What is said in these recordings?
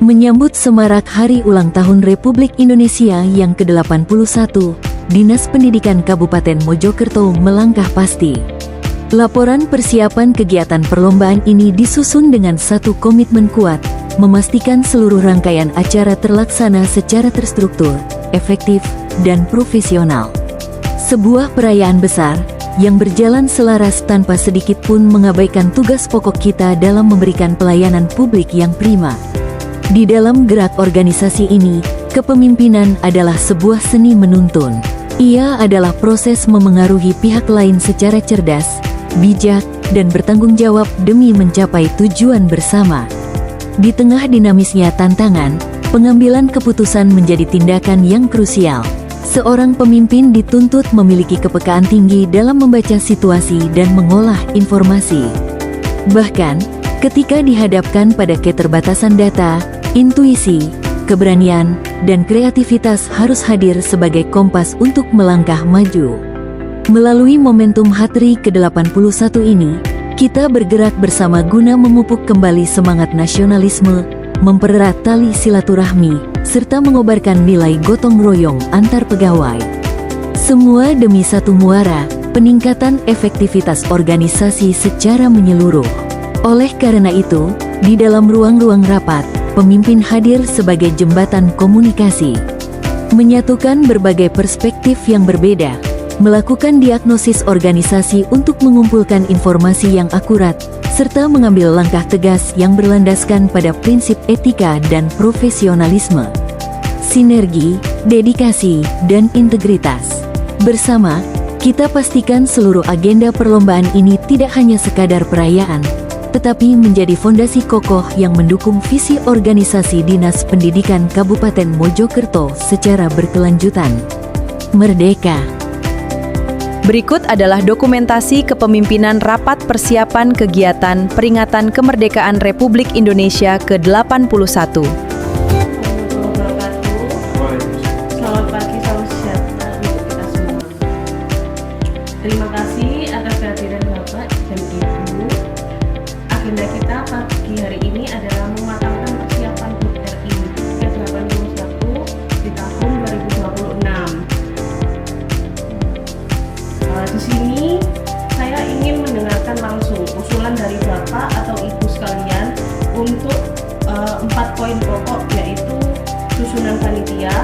Menyambut semarak Hari Ulang Tahun Republik Indonesia yang ke-81, Dinas Pendidikan Kabupaten Mojokerto melangkah pasti. Laporan persiapan kegiatan perlombaan ini disusun dengan satu komitmen kuat, memastikan seluruh rangkaian acara terlaksana secara terstruktur, efektif, dan profesional. Sebuah perayaan besar, yang berjalan selaras tanpa sedikit pun mengabaikan tugas pokok kita dalam memberikan pelayanan publik yang prima. Di dalam gerak organisasi ini, kepemimpinan adalah sebuah seni menuntun. Ia adalah proses memengaruhi pihak lain secara cerdas, bijak, dan bertanggung jawab demi mencapai tujuan bersama. Di tengah dinamisnya tantangan, pengambilan keputusan menjadi tindakan yang krusial. Seorang pemimpin dituntut memiliki kepekaan tinggi dalam membaca situasi dan mengolah informasi. Bahkan, ketika dihadapkan pada keterbatasan data, intuisi, keberanian, dan kreativitas harus hadir sebagai kompas untuk melangkah maju. Melalui momentum HTRI ke-81 ini, kita bergerak bersama guna memupuk kembali semangat nasionalisme, mempererat tali silaturahmi, serta mengobarkan nilai gotong royong antar pegawai. Semua demi satu muara, peningkatan efektivitas organisasi secara menyeluruh. Oleh karena itu, di dalam ruang-ruang rapat, pemimpin hadir sebagai jembatan komunikasi, menyatukan berbagai perspektif yang berbeda, melakukan diagnosis organisasi untuk mengumpulkan informasi yang akurat, serta mengambil langkah tegas yang berlandaskan pada prinsip etika dan profesionalisme, sinergi, dedikasi, dan integritas. Bersama, kita pastikan seluruh agenda perlombaan ini tidak hanya sekadar perayaan, tetapi menjadi fondasi kokoh yang mendukung visi organisasi Dinas Pendidikan Kabupaten Mojokerto secara berkelanjutan. Merdeka! Berikut adalah dokumentasi kepemimpinan rapat persiapan kegiatan peringatan kemerdekaan Republik Indonesia ke-81. Selamat pagi, salam sejahtera untuk kita semua. Terima kasih atas kehadiran Bapak dan Ibu. Agenda kita pagi hari ini adalah mematangkan persiapan HUT RI ke-81 di tahun 2026. Di sini saya ingin mendengarkan langsung usulan dari Bapak atau Ibu sekalian untuk 4 poin pokok, yaitu susunan panitia,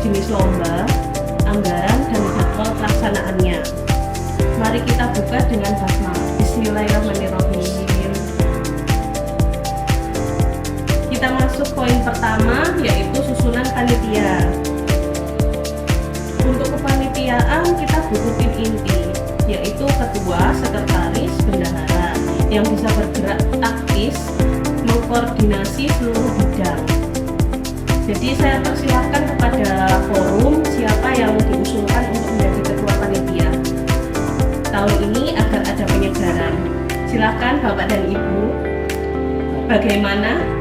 jenis lomba, anggaran, dan jadwal pelaksanaannya. Mari kita buka dengan basmalah. Bismillahirrahmanirrahim. Kita masuk poin pertama, yaitu susunan panitia. Untuk kepanitiaan kita butuh tim inti, yaitu ketua, sekretaris, bendahara, yang bisa bergerak aktif mengkoordinasi seluruh bidang. Jadi saya persilahkan kepada forum siapa yang diusulkan untuk menjadi ketua panitia tahun ini agar ada penyegaran. Silakan Bapak dan Ibu, bagaimana?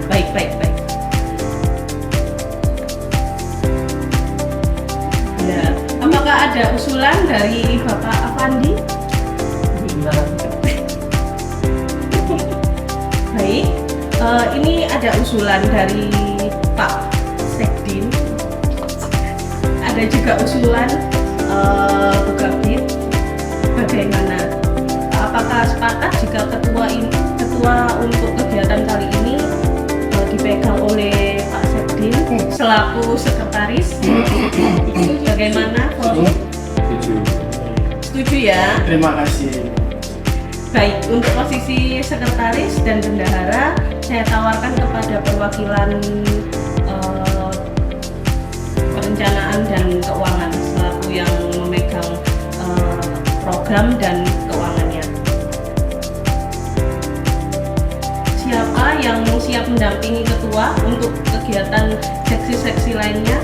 Baik. Ya, apakah ada usulan dari Bapak Afandi? Baik, ini ada usulan dari Pak Sekdin. Ada juga usulan Bu Kabid. Bagaimana? Apakah sepakat jika ketua untuk kegiatan kali ini dipegang oleh Pak Sekdin selaku sekretaris? Bagaimana? Setuju ya? Terima kasih. Baik, untuk posisi sekretaris dan bendahara saya tawarkan kepada perwakilan perencanaan dan keuangan. selaku yang memegang program dan keuangannya. Siapa yang siap mendampingi ketua untuk kegiatan seksi-seksi lainnya?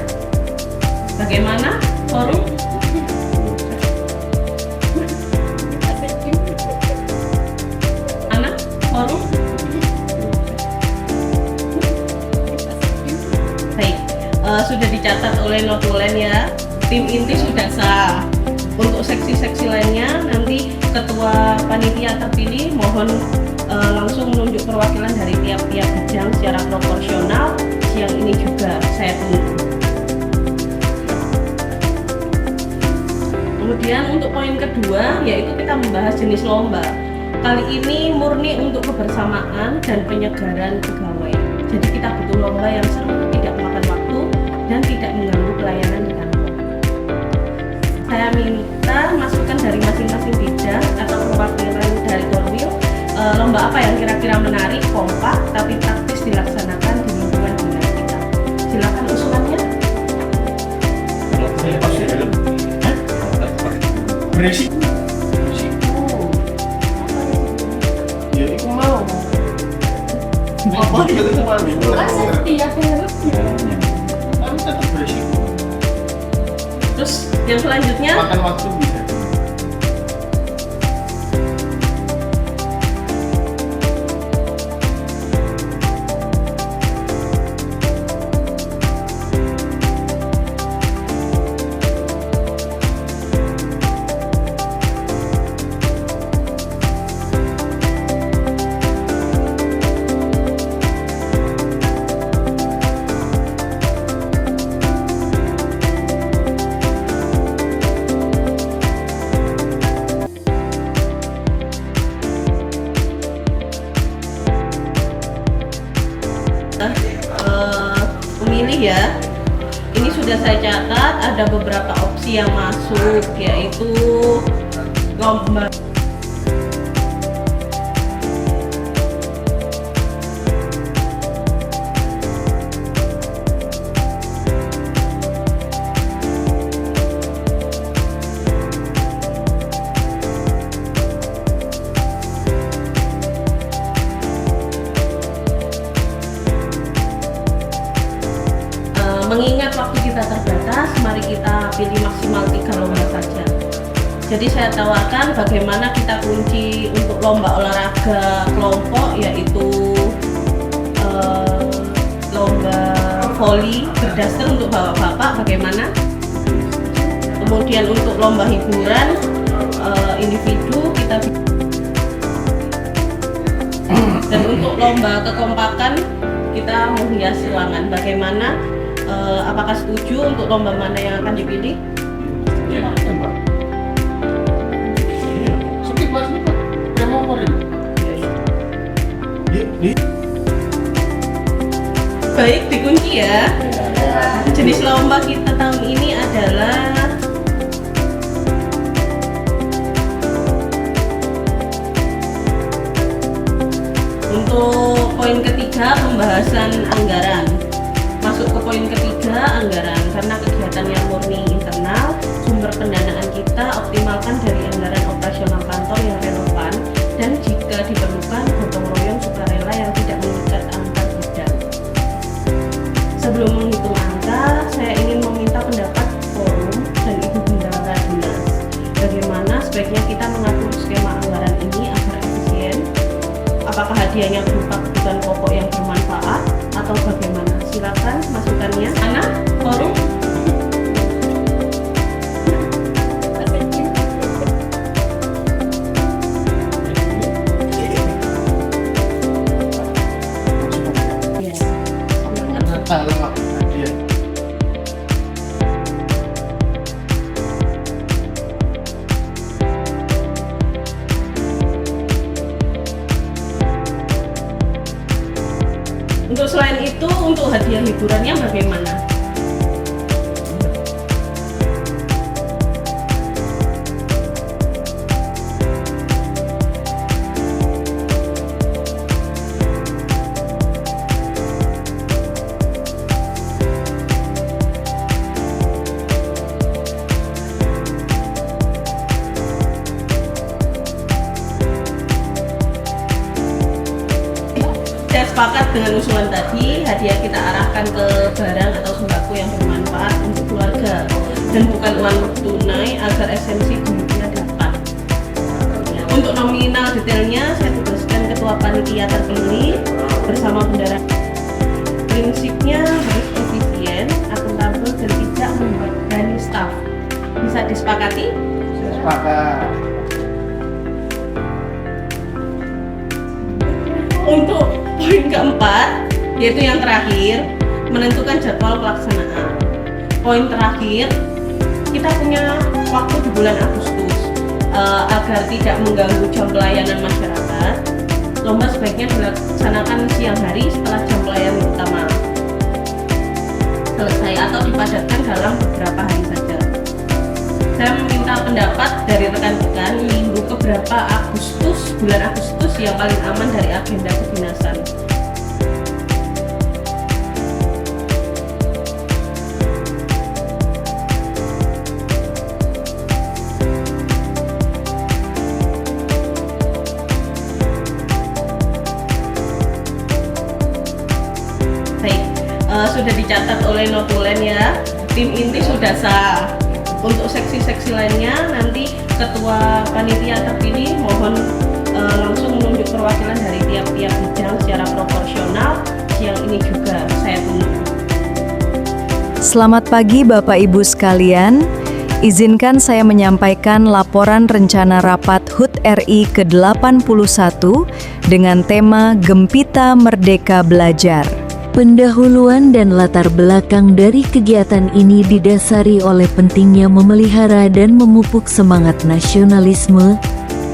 Bagaimana, forum? Anak, forum? Baik, sudah dicatat oleh notulen ya. Tim inti sudah sah. Untuk seksi-seksi lainnya, nanti ketua panitia terpilih mohon langsung menunjuk perwakilan dari tiap-tiap bidang secara proporsional. Siang ini juga saya tunggu. Kemudian untuk poin kedua, yaitu kita membahas jenis lomba. Kali ini murni untuk kebersamaan dan penyegaran pegawai. Jadi kita butuh lomba yang seru, tidak memakan waktu, dan tidak mengganggu pelayanan di kantor. Saya minta masukan dari masing-masing bidang atau perwakilan dari Korwil, lomba apa yang kira-kira menarik, kompak, tapi praktis dilaksanakan di lingkungan dinas kita. Silakan usulannya. Beresiko. Ya, aku mau. Apa dia itu mau? Kan tetap beresiko. Terus yang selanjutnya, Makan waktu bisa. pemilih ya. Ini sudah saya catat, ada beberapa opsi yang masuk, yaitu lomba mengingat waktu kita terbatas, mari kita pilih maksimal 3 lomba saja. Jadi saya tawarkan bagaimana kita kunci untuk lomba olahraga kelompok, yaitu lomba voli berdaster untuk bapak-bapak, bagaimana? Kemudian untuk lomba hiburan individu kita, dan untuk lomba kekompakan kita menghias ruangan, bagaimana? Apakah setuju untuk lomba mana yang akan dipilih? Ya, Mbak. Skip Mas, Pak. Saya mau ngomongin. Baik, dikunci ya. Jenis lomba kita tahun ini adalah untuk poin ketiga, pembahasan anggaran. Masuk ke poin ketiga, anggaran. Karena kegiatan yang murni internal, sumber pendanaan kita optimalkan dari anggaran operasional kantor yang relevan, dan jika diperlukan gotong royong sukarela yang tidak mengikat antar bidang. Sebelum menghitung angka, saya ingin meminta pendapat forum dan Ibu Bendahara Dinas. Bagaimana sebaiknya kita mengatur skema anggaran ini agar efisien? Apakah hadiahnya berupa kebutuhan pokok yang bermanfaat atau bagaimana? Silakan masukannya. Ana, forum. Untuk selain itu, untuk hadiah hiburannya bagaimana? sepakat dengan usulan tadi, hadiah kita arahkan ke barang atau sembako yang bermanfaat untuk keluarga dan bukan uang tunai agar esensi guyupnya dapat. Untuk nominal detailnya saya tugaskan ketua panitia terpilih bersama bendara. Prinsipnya harus efisien, akuntabel dan tidak membebani staf. Bisa disepakati? Sepakat. Untuk poin keempat, yaitu yang terakhir, menentukan jadwal pelaksanaan. Poin terakhir, kita punya waktu di bulan Agustus agar tidak mengganggu jam pelayanan masyarakat. Lomba sebaiknya dilaksanakan siang hari setelah jam pelayanan utama selesai atau dipadatkan dalam beberapa hari saja. Saya meminta pendapat dari rekan-rekan minggu keberapa bulan Agustus yang paling aman dari agenda kedinasan. Baik, sudah dicatat oleh notulen ya. Tim inti sudah sah. Untuk seksi-seksi lainnya nanti ketua panitia terpilih mohon langsung menunjuk perwakilan dari tiap-tiap bidang secara proporsional. Siang ini juga saya tunggu. Selamat pagi Bapak Ibu sekalian. Izinkan saya menyampaikan laporan rencana rapat HUT RI ke-81 dengan tema Gempita Merdeka Belajar. Pendahuluan dan latar belakang dari kegiatan ini didasari oleh pentingnya memelihara dan memupuk semangat nasionalisme,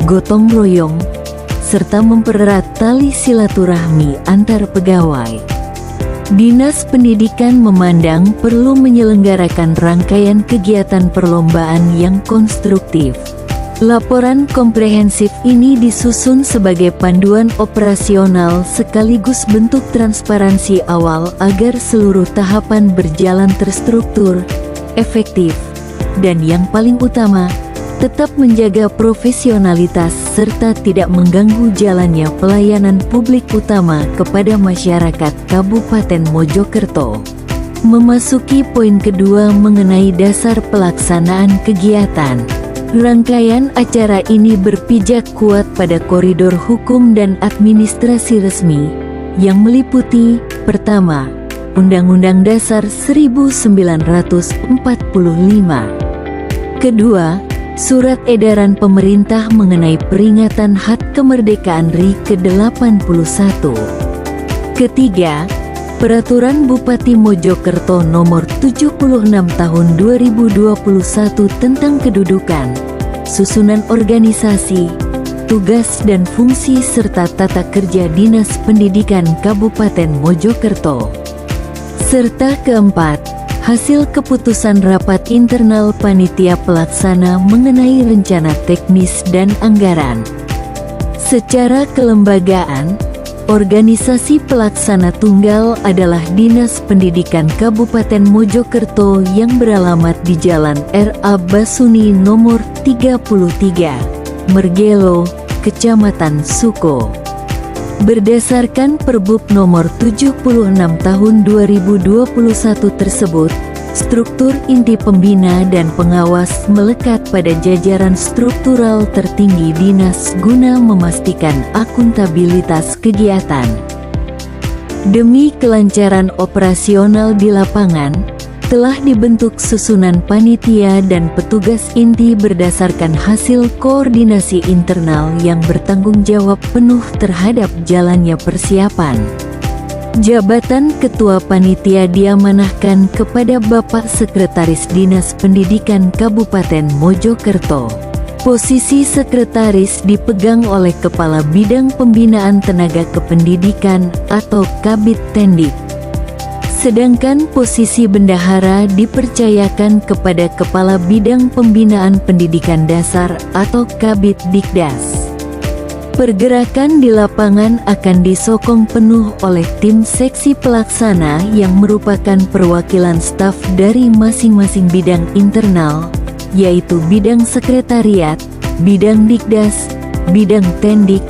gotong royong, serta mempererat tali silaturahmi antar pegawai. Dinas Pendidikan memandang perlu menyelenggarakan rangkaian kegiatan perlombaan yang konstruktif. Laporan komprehensif ini disusun sebagai panduan operasional sekaligus bentuk transparansi awal agar seluruh tahapan berjalan terstruktur, efektif, dan yang paling utama, tetap menjaga profesionalitas serta tidak mengganggu jalannya pelayanan publik utama kepada masyarakat Kabupaten Mojokerto. Memasuki poin kedua mengenai dasar pelaksanaan kegiatan. Rangkaian acara ini berpijak kuat pada koridor hukum dan administrasi resmi, yang meliputi, pertama, Undang-Undang Dasar 1945. Kedua, Surat Edaran Pemerintah mengenai peringatan HUT Kemerdekaan RI ke-81. Ketiga, Peraturan Bupati Mojokerto Nomor 76 Tahun 2021 tentang kedudukan, susunan organisasi, tugas dan fungsi serta tata kerja Dinas Pendidikan Kabupaten Mojokerto. Serta keempat, hasil keputusan rapat internal panitia pelaksana mengenai rencana teknis dan anggaran. Secara kelembagaan, organisasi pelaksana tunggal adalah Dinas Pendidikan Kabupaten Mojokerto yang beralamat di Jalan R.A. Basuni nomor 33, Mergelo, Kecamatan Suko. Berdasarkan Perbub nomor 76 tahun 2021 tersebut, struktur inti pembina dan pengawas melekat pada jajaran struktural tertinggi dinas guna memastikan akuntabilitas kegiatan. Demi kelancaran operasional di lapangan, telah dibentuk susunan panitia dan petugas inti berdasarkan hasil koordinasi internal yang bertanggung jawab penuh terhadap jalannya persiapan. Jabatan Ketua Panitia diamanahkan kepada Bapak Sekretaris Dinas Pendidikan Kabupaten Mojokerto. Posisi Sekretaris dipegang oleh Kepala Bidang Pembinaan Tenaga Kependidikan atau Kabid Tendik. Sedangkan posisi Bendahara dipercayakan kepada Kepala Bidang Pembinaan Pendidikan Dasar atau Kabid Dikdas. Pergerakan di lapangan akan disokong penuh oleh tim seksi pelaksana yang merupakan perwakilan staf dari masing-masing bidang internal, yaitu bidang sekretariat, bidang dikdas, bidang tendik,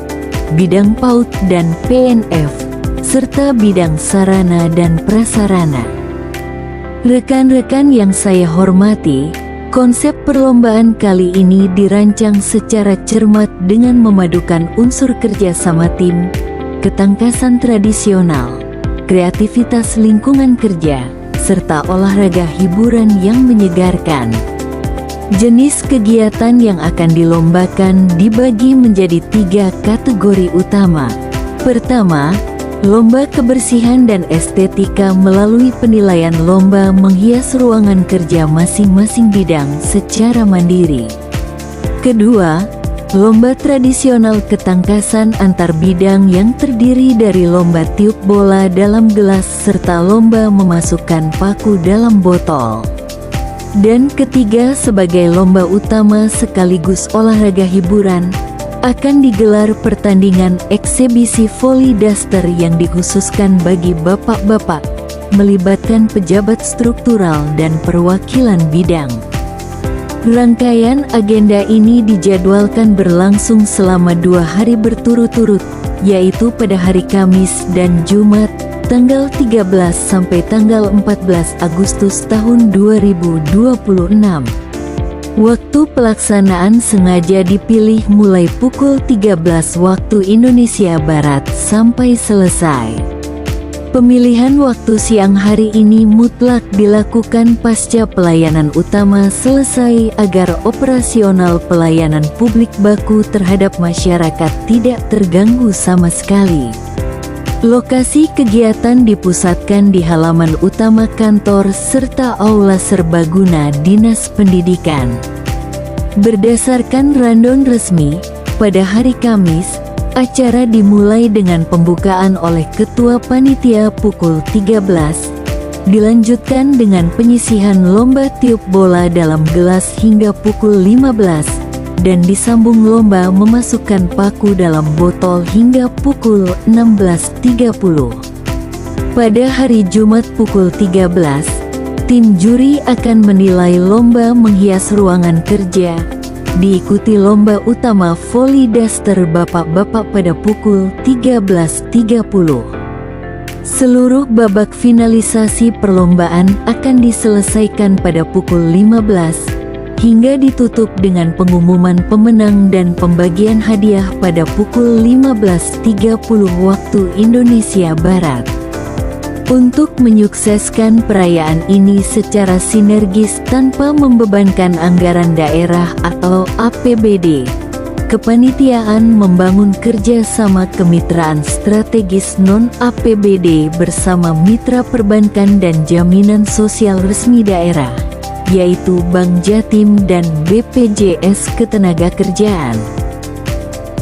bidang PAUD dan PNF, serta bidang sarana dan prasarana. Rekan-rekan yang saya hormati, konsep perlombaan kali ini dirancang secara cermat dengan memadukan unsur kerjasama tim, ketangkasan tradisional, kreativitas lingkungan kerja, serta olahraga hiburan yang menyegarkan. Jenis kegiatan yang akan dilombakan dibagi menjadi 3 kategori utama. Pertama, lomba kebersihan dan estetika melalui penilaian lomba menghias ruangan kerja masing-masing bidang secara mandiri. Kedua, lomba tradisional ketangkasan antar bidang yang terdiri dari lomba tiup bola dalam gelas serta lomba memasukkan paku dalam botol. Dan ketiga, sebagai lomba utama sekaligus olahraga hiburan, akan digelar pertandingan eksebisi volley daster yang dikhususkan bagi bapak-bapak, melibatkan pejabat struktural dan perwakilan bidang. Rangkaian agenda ini dijadwalkan berlangsung selama 2 hari berturut-turut, yaitu pada hari Kamis dan Jumat, tanggal 13 sampai tanggal 14 Agustus tahun 2026. Waktu pelaksanaan sengaja dipilih mulai pukul 13 waktu Indonesia Barat sampai selesai. Pemilihan waktu siang hari ini mutlak dilakukan pasca pelayanan utama selesai agar operasional pelayanan publik baku terhadap masyarakat tidak terganggu sama sekali. Lokasi kegiatan dipusatkan di halaman utama kantor serta aula serbaguna Dinas Pendidikan. Berdasarkan rundown resmi, pada hari Kamis, acara dimulai dengan pembukaan oleh Ketua Panitia pukul 13, dilanjutkan dengan penyisihan lomba tiup bola dalam gelas hingga pukul 15, dan disambung lomba memasukkan paku dalam botol hingga pukul 16.30. Pada hari Jumat pukul 13, tim juri akan menilai lomba menghias ruangan kerja, diikuti lomba utama volley daster bapak-bapak pada pukul 13.30. Seluruh babak finalisasi perlombaan akan diselesaikan pada pukul 15, hingga ditutup dengan pengumuman pemenang dan pembagian hadiah pada pukul 15.30 waktu Indonesia Barat. Untuk menyukseskan perayaan ini secara sinergis tanpa membebankan anggaran daerah atau APBD, kepanitiaan membangun kerjasama kemitraan strategis non-APBD bersama mitra perbankan dan jaminan sosial resmi daerah, yaitu Bank Jatim dan BPJS Ketenagakerjaan.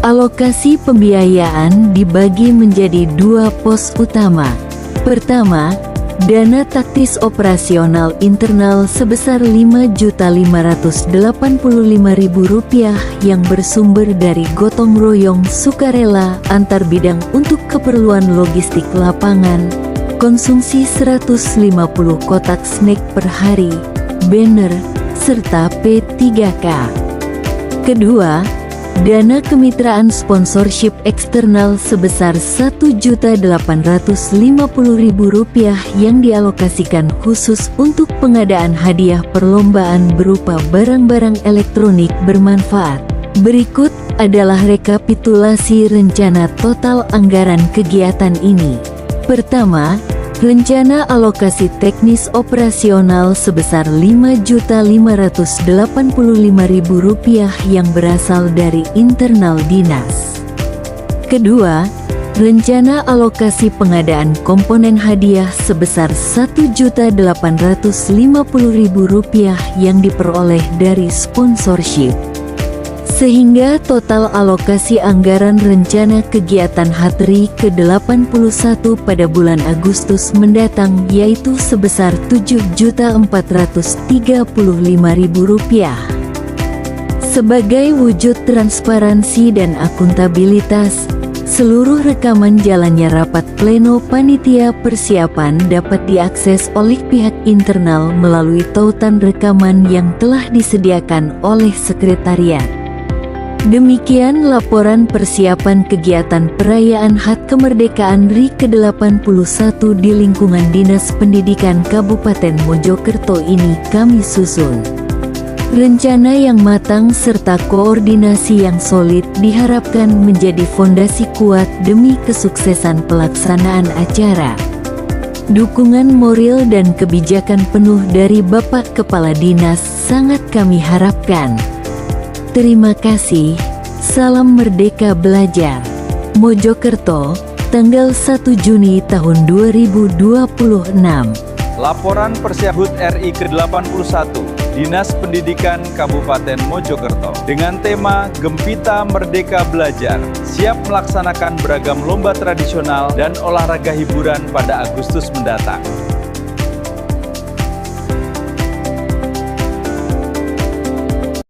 Alokasi pembiayaan dibagi menjadi 2 pos utama. Pertama, dana taktis operasional internal sebesar Rp5.585.000 yang bersumber dari gotong royong sukarela antar bidang untuk keperluan logistik lapangan, konsumsi 150 kotak snack per hari, banner, serta P3K. Kedua, dana kemitraan sponsorship eksternal sebesar Rp1.850.000 yang dialokasikan khusus untuk pengadaan hadiah perlombaan berupa barang-barang elektronik bermanfaat. Berikut adalah rekapitulasi rencana total anggaran kegiatan ini. Pertama, rencana alokasi teknis operasional sebesar Rp5.585.000 yang berasal dari internal dinas. Kedua, rencana alokasi pengadaan komponen hadiah sebesar Rp1.850.000 yang diperoleh dari sponsorship. Sehingga total alokasi anggaran rencana kegiatan HTRI ke-81 pada bulan Agustus mendatang yaitu sebesar Rp7.435.000. Sebagai wujud transparansi dan akuntabilitas, seluruh rekaman jalannya rapat pleno panitia persiapan dapat diakses oleh pihak internal melalui tautan rekaman yang telah disediakan oleh sekretariat. Demikian laporan persiapan kegiatan perayaan HUT Kemerdekaan RI ke-81 di lingkungan Dinas Pendidikan Kabupaten Mojokerto ini kami susun. Rencana yang matang serta koordinasi yang solid diharapkan menjadi fondasi kuat demi kesuksesan pelaksanaan acara. Dukungan moral dan kebijakan penuh dari Bapak Kepala Dinas sangat kami harapkan. Terima kasih. Salam Merdeka Belajar. Mojokerto, tanggal 1 Juni tahun 2026. Laporan persiapan HUT RI ke-81 Dinas Pendidikan Kabupaten Mojokerto dengan tema Gempita Merdeka Belajar siap melaksanakan beragam lomba tradisional dan olahraga hiburan pada Agustus mendatang.